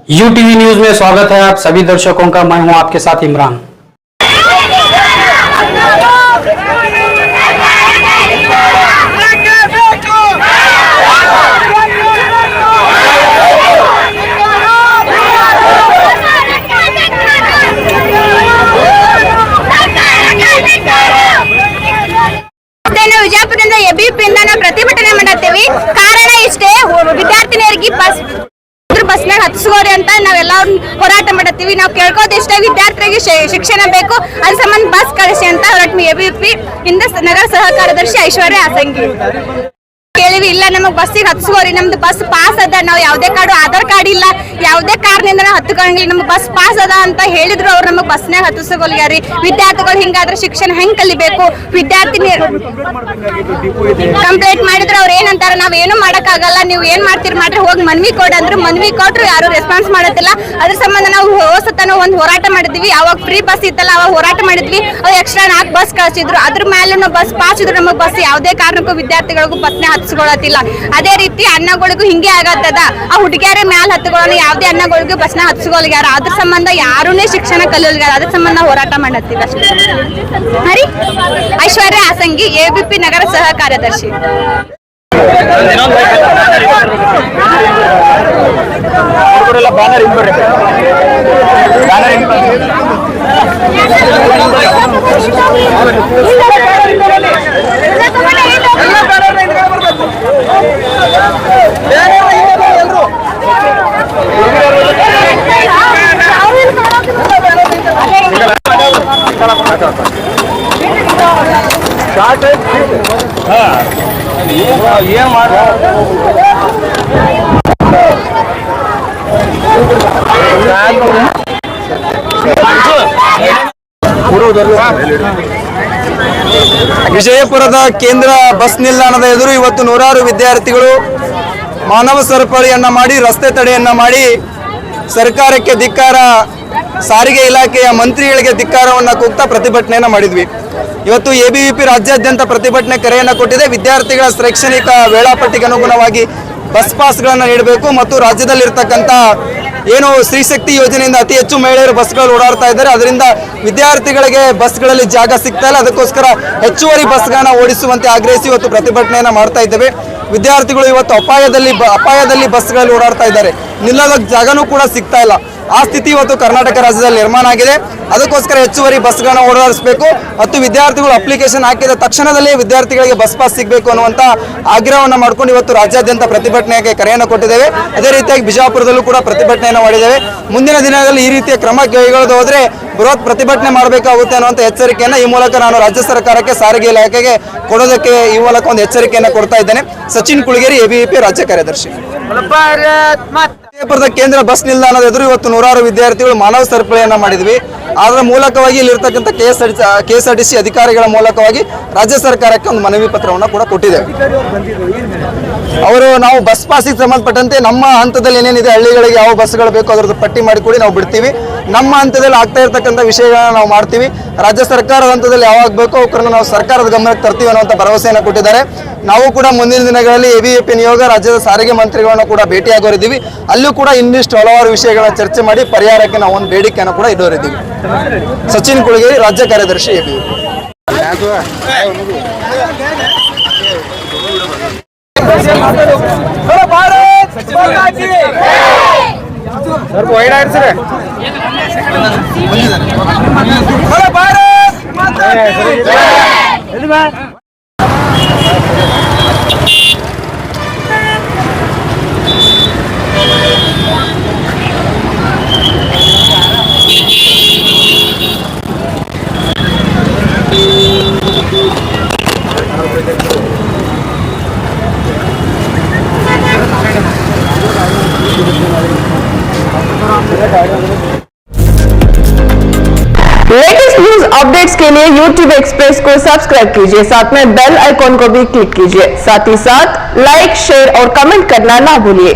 UTV news में स्वागत है आप सभी दर्शकों का। मैं हूं आपके साथ इमरान। ವಿಜಯಪುರದಿಂದ ಎಬಿಪಿಯಿಂದ ನಾವು ಪ್ರತಿಭಟನೆ ಮಾಡತ್ತೀವಿ. ಕಾರಣ ಇಷ್ಟೇ, ವಿದ್ಯಾರ್ಥಿನಿಯರಿಗೆ ಬಸ್ನಾಗ ಹತ್ತಿಸ್ಕೋರಿ ಅಂತ ನಾವೆಲ್ಲ ಹೋರಾಟ ಮಾಡತ್ತೀವಿ. ನಾವು ಕೇಳ್ಕೋದಿಷ್ಟೇ, ವಿದ್ಯಾರ್ಥಿಗಳಿಗೆ ಶಿಕ್ಷಣ ಬೇಕು, ಅದ್ರ ಸಂಬಂಧ ಬಸ್ ಕಳಿಸಿ ಅಂತ ಹೊರಟ್ವಿ. ಎಬಿಪಿ ಇಂದ ನಗರ ಸಹ ಕಾರ್ಯದರ್ಶಿ ಐಶ್ವರ್ಯ ಆಸಂಗಿ ಕೇಳಿವಿ. ಇಲ್ಲ ನಮಗ್ ಬಸ್ಸಿಗೆ ಹತ್ಸ್ಕೋರಿ, ನಮ್ದು ಬಸ್ ಪಾಸ್ ಅದ, ನಾವು ಯಾವ್ದೇ ಕಾರ್ಡು ಆಧಾರ್ ಕಾರ್ಡ್ ಇಲ್ಲ, ಯಾವ್ದೇ ಕಾರ್ನಿಂದ ನಾವು ಹತ್ಕೊಂಗಿಲ್ಲ, ನಮ್ಗೆ ಬಸ್ ಪಾಸ್ ಅದ ಅಂತ ಹೇಳಿದ್ರು. ಅವ್ರು ನಮಗ್ ಬಸ್ನಾಗ ಹತ್ತಿಸ್ಕೊಲ್ಯಾರಿ. ವಿದ್ಯಾರ್ಥಿಗಳು ಹಿಂಗಾದ್ರೆ ಶಿಕ್ಷಣ ಹೆಂಗ್ ಕಲಿಬೇಕು? ವಿದ್ಯಾರ್ಥಿನಿ ಕಂಪ್ಲೇಂಟ್ ಮಾಡಿದ್ರು. ಅವ್ರು ಏನಂತಾರ, ನಾವ್ ಏನು ಮಾಡಕ್ಕಾಗಲ್ಲ, ನೀವು ಏನ್ ಮಾಡ್ತೀರಿ ಮಾಡ್ರಿ, ಹೋಗಿ ಮನ್ವಿ ಕೊಡಂದ್ರು. ಮನ್ವಿ ಕೊಟ್ರು, ಯಾರು ರೆಸ್ಪಾನ್ಸ್ ಮಾಡತ್ತಿಲ್ಲ. ಅದ್ರ ಸಂಬಂಧ ನಾವು ಹೊಸತನ ಒಂದ್ ಹೋರಾಟ ಮಾಡಿದ್ವಿ. ಅವಾಗ ಫ್ರೀ ಬಸ್ ಇತ್ತಲ್ಲ, ಅವಾಗ ಹೋರಾಟ ಮಾಡಿದ್ವಿ. ಅವ್ರು ಎಕ್ಸ್ಟ್ರಾ 4 ಬಸ್ ಕಳ್ಸಿದ್ರು. ಅದ್ರ ಮೇಲೆ ನಾವು ಬಸ್ ಪಾಸ್ ಇದ್ರು, ನಮಗ್ ಬಸ್ ಯಾವ್ದೇ ಕಾರಣಕ್ಕೂ ವಿದ್ಯಾರ್ಥಿಗಳಿಗೂ ಬಸ್ನೇ ಹತ್ಸ್ಕೊಳತಿಲ್ಲ. ಅದೇ ರೀತಿ ಅಣ್ಣಗಳಿಗೂ ಹಿಂಗೆ ಆಗತ್ತದ. ಆ ಹುಡುಗಿಯರ ಮ್ಯಾಲ ಹತ್ಕೊಳ್ಳೋಣ, ಯಾವ್ದೇ ಅಣ್ಣಗಳಿಗೂ ಬಸ್ನ ಹತ್ಸ್ಕೊಲ್ಗ್ಯಾರ. ಅದ್ರ ಸಂಬಂಧ ಯಾರೂನೇ ಶಿಕ್ಷಣ ಕಲಿಯಲ್ಗ್ಯಾರ. ಅದ್ರ ಸಂಬಂಧ ಹೋರಾಟ ಮಾಡತ್ತೀವಿ ಅಷ್ಟೇ. ಹರಿ ಐಶ್ವರ್ಯ ಆಸಂಗಿ, ಎಬಿಪಿ ನಗರ ಸಹ ಕಾರ್ಯದರ್ಶಿ. ವಿಜಯಪುರದ ಕೇಂದ್ರ ಬಸ್ ನಿಲ್ದಾಣದ ಎದುರು ಇವತ್ತು ನೂರಾರು ವಿದ್ಯಾರ್ಥಿಗಳು ಮಾನವ ಸರಪಳಿಯನ್ನ ಮಾಡಿ, ರಸ್ತೆ ತಡೆಯನ್ನ ಮಾಡಿ ಸರ್ಕಾರಕ್ಕೆ ಧಿಕ್ಕಾರ, ಸಾರಿಗೆ ಇಲಾಖೆಯ ಮಂತ್ರಿಗಳಿಗೆ ಧಿಕ್ಕಾರವನ್ನ ಕೂಗ್ತಾ ಪ್ರತಿಭಟನೆಯನ್ನ ಮಾಡಿದ್ವಿ. ಇವತ್ತು ಎಬಿವಿಪಿ ರಾಜ್ಯಾದ್ಯಂತ ಪ್ರತಿಭಟನೆ ಕರೆಯನ್ನು ಕೊಟ್ಟಿದೆ. ವಿದ್ಯಾರ್ಥಿಗಳ ಶೈಕ್ಷಣಿಕ ವೇಳಾಪಟ್ಟಿಗೆ ಅನುಗುಣವಾಗಿ ಬಸ್ ಪಾಸ್ಗಳನ್ನು ನೀಡಬೇಕು ಮತ್ತು ರಾಜ್ಯದಲ್ಲಿರ್ತಕ್ಕಂಥ ಏನು ಸ್ತ್ರೀಶಕ್ತಿ ಯೋಜನೆಯಿಂದ ಅತಿ ಹೆಚ್ಚು ಮಹಿಳೆಯರು ಬಸ್ಗಳು ಓಡಾಡ್ತಾ ಇದ್ದಾರೆ. ಅದರಿಂದ ವಿದ್ಯಾರ್ಥಿಗಳಿಗೆ ಬಸ್ಗಳಲ್ಲಿ ಜಾಗ ಸಿಗ್ತಾ ಇಲ್ಲ. ಅದಕ್ಕೋಸ್ಕರ ಹೆಚ್ಚುವರಿ ಬಸ್ಗಳನ್ನ ಓಡಿಸುವಂತೆ ಆಗ್ರಹಿಸಿ ಇವತ್ತು ಪ್ರತಿಭಟನೆಯನ್ನು ಮಾಡ್ತಾ ಇದ್ದೇವೆ. ವಿದ್ಯಾರ್ಥಿಗಳು ಇವತ್ತು ಅಪಾಯದಲ್ಲಿ ಬಸ್ಗಳಲ್ಲಿ ಓಡಾಡ್ತಾ ಇದ್ದಾರೆ. ನಿಲ್ಲೋದಕ್ಕೆ ಜಾಗನೂ ಕೂಡ ಸಿಗ್ತಾ ಇಲ್ಲ. ಆ ಸ್ಥಿತಿ ಇವತ್ತು ಕರ್ನಾಟಕ ರಾಜ್ಯದಲ್ಲಿ ನಿರ್ಮಾಣ ಆಗಿದೆ. ಅದಕ್ಕೋಸ್ಕರ ಹೆಚ್ಚುವರಿ ಬಸ್ಗಳನ್ನ ಓಡಾಡಿಸಬೇಕು ಮತ್ತು ವಿದ್ಯಾರ್ಥಿಗಳು ಅಪ್ಲಿಕೇಶನ್ ಹಾಕಿದ ತಕ್ಷಣದಲ್ಲೇ ವಿದ್ಯಾರ್ಥಿಗಳಿಗೆ ಬಸ್ ಪಾಸ್ ಸಿಗಬೇಕು ಅನ್ನುವಂಥ ಆಗ್ರಹವನ್ನು ಮಾಡ್ಕೊಂಡು ಇವತ್ತು ರಾಜ್ಯಾದ್ಯಂತ ಪ್ರತಿಭಟನೆಗೆ ಕರೆಯನ್ನು ಕೊಟ್ಟಿದ್ದೇವೆ. ಅದೇ ರೀತಿಯಾಗಿ ಬಿಜಾಪುರದಲ್ಲೂ ಕೂಡ ಪ್ರತಿಭಟನೆಯನ್ನು ಮಾಡಿದ್ದೇವೆ. ಮುಂದಿನ ದಿನಗಳಲ್ಲಿ ಈ ರೀತಿಯ ಕ್ರಮ ಕೈಗೊಳ್ಳದೆ ಹೋದರೆ ಬೃಹತ್ ಪ್ರತಿಭಟನೆ ಮಾಡಬೇಕಾಗುತ್ತೆ ಅನ್ನುವಂಥ ಎಚ್ಚರಿಕೆಯನ್ನು ಈ ಮೂಲಕ ನಾನು ರಾಜ್ಯ ಸರ್ಕಾರಕ್ಕೆ, ಸಾರಿಗೆ ಇಲಾಖೆಗೆ ಕೊಡೋದಕ್ಕೆ ಈ ಮೂಲಕ ಒಂದು ಎಚ್ಚರಿಕೆಯನ್ನು ಕೊಡ್ತಾ ಇದ್ದೇನೆ. ಸಚಿನ್ ಕುಳಗೇರಿ, ಎಬಿವಿಪಿ ರಾಜ್ಯ ಕಾರ್ಯದರ್ಶಿ. ವಿಜಯಪುರದ ಕೇಂದ್ರ ಬಸ್ ನಿಲ್ದಾಣದ ಎದುರು ಇವತ್ತು ನೂರಾರು ವಿದ್ಯಾರ್ಥಿಗಳು ಮಾನವ ಸರಪಳಿಯನ್ನ ಮಾಡಿದ್ವಿ. ಅದರ ಮೂಲಕವಾಗಿ ಇಲ್ಲಿರ್ತಕ್ಕಂಥ KSRTC ಅಧಿಕಾರಿಗಳ ಮೂಲಕವಾಗಿ ರಾಜ್ಯ ಸರ್ಕಾರಕ್ಕೆ ಒಂದು ಮನವಿ ಪತ್ರವನ್ನು ಕೂಡ ಕೊಟ್ಟಿದ್ದೇವೆ. ಅವರು ನಾವು ಬಸ್ ಪಾಸಿಗೆ ಸಂಬಂಧಪಟ್ಟಂತೆ ನಮ್ಮ ಹಂತದಲ್ಲಿ ಏನೇನಿದೆ, ಹಳ್ಳಿಗಳಿಗೆ ಯಾವ ಬಸ್ಗಳು ಬೇಕು ಅದರದ್ದು ಪಟ್ಟಿ ಮಾಡಿಕೊಡಿ, ನಾವು ಬಿಡ್ತೀವಿ. ನಮ್ಮ ಹಂತದಲ್ಲಿ ಆಗ್ತಾ ಇರ್ತಕ್ಕಂಥ ವಿಷಯಗಳನ್ನ ನಾವು ಮಾಡ್ತೀವಿ. ರಾಜ್ಯ ಸರ್ಕಾರದ ಹಂತದಲ್ಲಿ ಯಾವಾಗ ಬೇಕೋ ಅವರನ್ನು ನಾವು ಸರ್ಕಾರದ ಗಮನಕ್ಕೆ ತರ್ತೀವಿ ಅನ್ನುವಂಥ ಭರವಸೆಯನ್ನು ಕೊಟ್ಟಿದ್ದಾರೆ. ನಾವು ಕೂಡ ಮುಂದಿನ ದಿನಗಳಲ್ಲಿ ಎಬಿವಿಪಿ ನಿಯೋಗ ರಾಜ್ಯದ ಸಾರಿಗೆ ಮಂತ್ರಿಗಳನ್ನು ಕೂಡ ಭೇಟಿಯಾಗೋರಿದ್ದೀವಿ. ಅಲ್ಲೂ ಕೂಡ ಇನ್ನಿಷ್ಟು ಹಲವಾರು ವಿಷಯಗಳನ್ನ ಚರ್ಚೆ ಮಾಡಿ ಪರಿಹಾರಕ್ಕೆ ನಾವು ಒಂದು ಬೇಡಿಕೆಯನ್ನು ಕೂಡ ಇಡೋರಿದ್ದೀವಿ. ಸಚಿನ್ ಕುಳಗೇರಿ, ರಾಜ್ಯ ಕಾರ್ಯದರ್ಶಿ, ಎಬಿವಿಪಿ. लेटेस्ट न्यूज अपडेट्स के लिए YouTube एक्सप्रेस को सब्सक्राइब कीजिए, साथ में बेल आइकॉन को भी क्लिक कीजिए। साथ ही साथ लाइक, शेयर और कमेंट करना ना भूलिए।